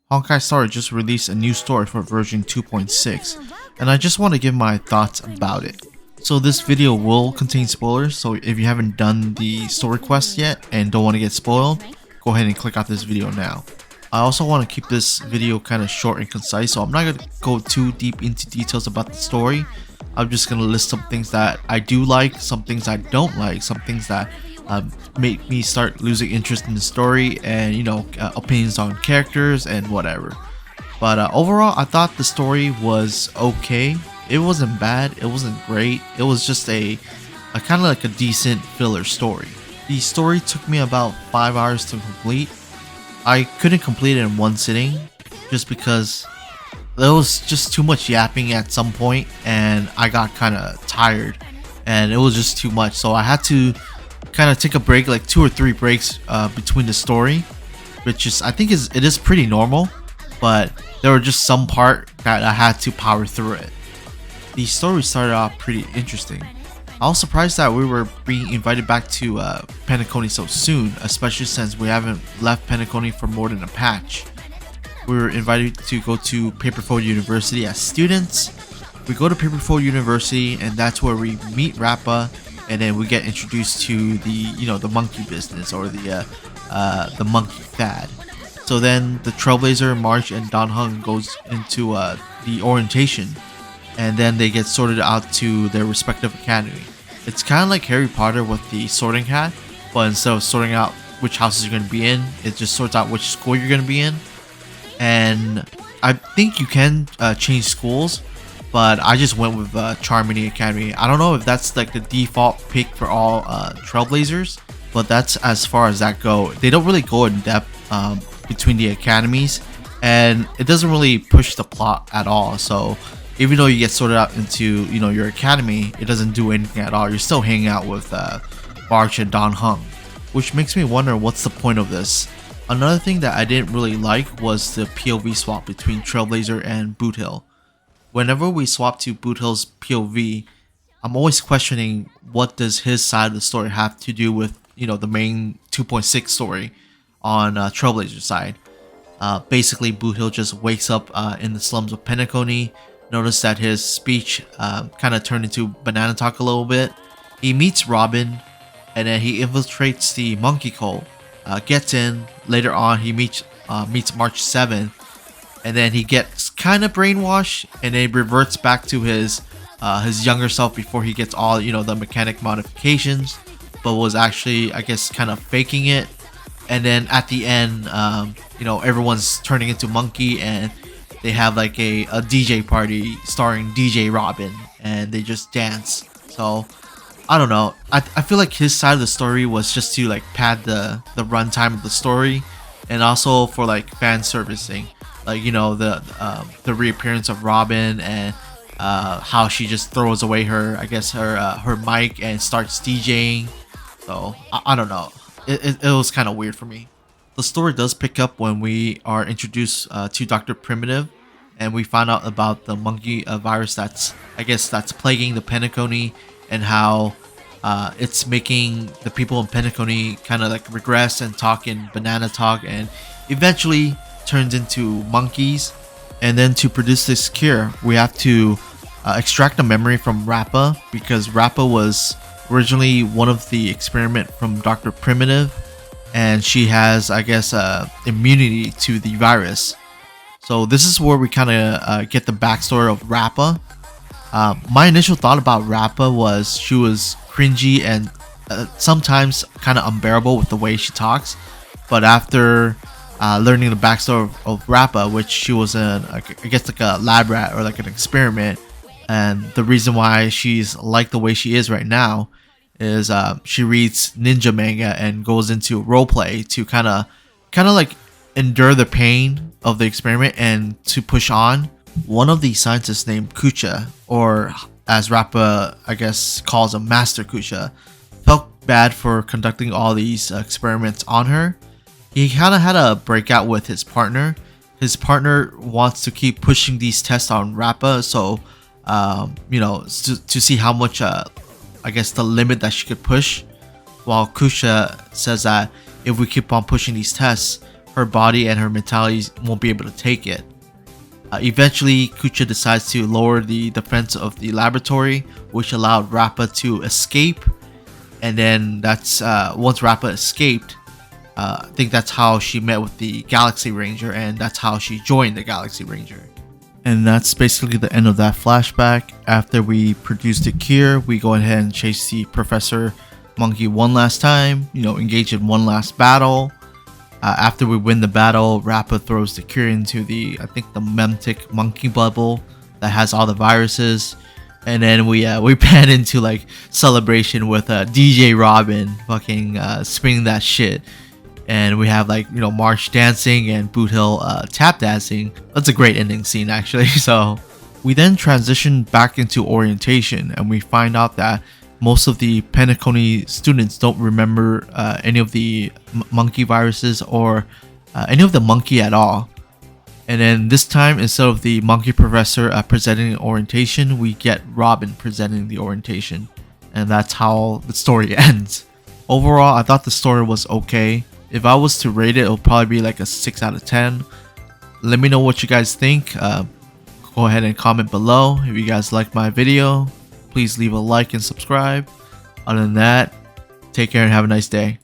Honkai Star just released a new story for version 2.6, and I just want to give my thoughts about it. So this video will contain spoilers, so if you haven't done the story quest yet and don't want to get spoiled, go ahead and click out this video now. I also want to keep this video kind of short and concise, so I'm not going to go too deep into details about the story. I'm just going to list some things that I do like, some things I don't like, some things that make me start losing interest in the story, and opinions on characters and whatever. But overall, I thought the story was okay. It wasn't bad, it wasn't great, it was just a kind of like a decent filler story. The story took me about 5 hours to complete. I couldn't complete it in one sitting just because there was just too much yapping at some point and I got kind of tired and it was just too much, so I had to kind of take a break, like 2 or 3 breaks between the story, which is, I think it is pretty normal, but there were just some part that I had to power through it. The story started off pretty interesting. I was surprised that we were being invited back to Penacony so soon, especially since we haven't left Penacony for more than a patch. We were invited to go to Paperfold University as students. We go to Paperfold University and that's where we meet Rappa, and then we get introduced to the monkey business, or the monkey fad. So then the Trailblazer, March, and Don Hung goes into the orientation, and then they get sorted out to their respective academy. It's kind of like Harry Potter with the sorting hat, but instead of sorting out which houses you're going to be in, it just sorts out which school you're going to be in. And I think you can change schools, but I just went with Charmony Academy. I don't know if that's like the default pick for all Trailblazers, but that's as far as that go. They don't really go in depth between the academies, and it doesn't really push the plot at all. So even though you get sorted out into your academy, it doesn't do anything at all. You're still hanging out with March and Don Hung, which makes me wonder what's the point of this. Another thing that I didn't really like was the POV swap between Trailblazer and Boot Hill. Whenever we swap to Boot Hill's POV, I'm always questioning what does his side of the story have to do with the main 2.6 story on Trailblazer's side. Basically, Boot Hill just wakes up in the slums of Penacony, notice that his speech kind of turned into banana talk a little bit. He meets Robin, and then he infiltrates the monkey cult, gets in. Later on, he meets March 7th, and then he gets kind of brainwashed, and then reverts back to his younger self before he gets all the mechanic modifications, but was actually, I guess, kind of faking it. And then at the end, everyone's turning into monkey, and they have like a DJ party starring DJ Robin, and they just dance. So I don't know. I feel like his side of the story was just to like pad the runtime of the story, and also for like fan servicing, like the reappearance of Robin, and how she just throws away her mic and starts DJing. So I don't know. It was kind of weird for me. The story does pick up when we are introduced to Dr. Primitive, and we find out about the monkey virus that's plaguing the Penacony, and how it's making the people in Penacony kind of like regress and talk in banana talk, and eventually turns into monkeys. And then to produce this cure, we have to extract a memory from Rappa, because Rappa was originally one of the experiment from Dr. Primitive, and she has, I guess, immunity to the virus. So this is where we kind of get the backstory of Rappa. My initial thought about Rappa was she was cringy and sometimes kind of unbearable with the way she talks. But after learning the backstory of Rappa, which she was like a lab rat or like an experiment, and the reason why she's like the way she is right now is she reads ninja manga and goes into roleplay to kind of like endure the pain of the experiment and to push on. One of the scientists named Kucha, or as Rappa I guess calls him, Master Kucha, felt bad for conducting all these experiments on her. He kind of had a breakout with his partner. His partner wants to keep pushing these tests on Rappa, so to see how much I guess the limit that she could push, while Kusha says that if we keep on pushing these tests, her body and her mentality won't be able to take it. Eventually, Kucha decides to lower the defense of the laboratory, which allowed Rappa to escape. And then that's once Rappa escaped, I think that's how she met with the Galaxy Ranger, and that's how she joined the Galaxy Ranger. And that's basically the end of that flashback. After we produce the cure, we go ahead and chase the Professor Monkey one last time, engage in one last battle. After we win the battle, Rappa throws the cure into I think the Memtic monkey bubble that has all the viruses. And then we pan into like celebration with DJ Robin fucking spinning that shit. And we have like, March dancing and Boot Hill tap dancing. That's a great ending scene actually. So we then transition back into orientation, and we find out that most of the Penacony students don't remember any of the monkey viruses or any of the monkey at all. And then this time, instead of the monkey professor presenting orientation, we get Robin presenting the orientation. And that's how the story ends. Overall, I thought the story was okay. If I was to rate it, it'll probably be like a 6 out of 10. Let me know what you guys think. Go ahead and comment below. If you guys like my video, please leave a like and subscribe. Other than that, take care and have a nice day.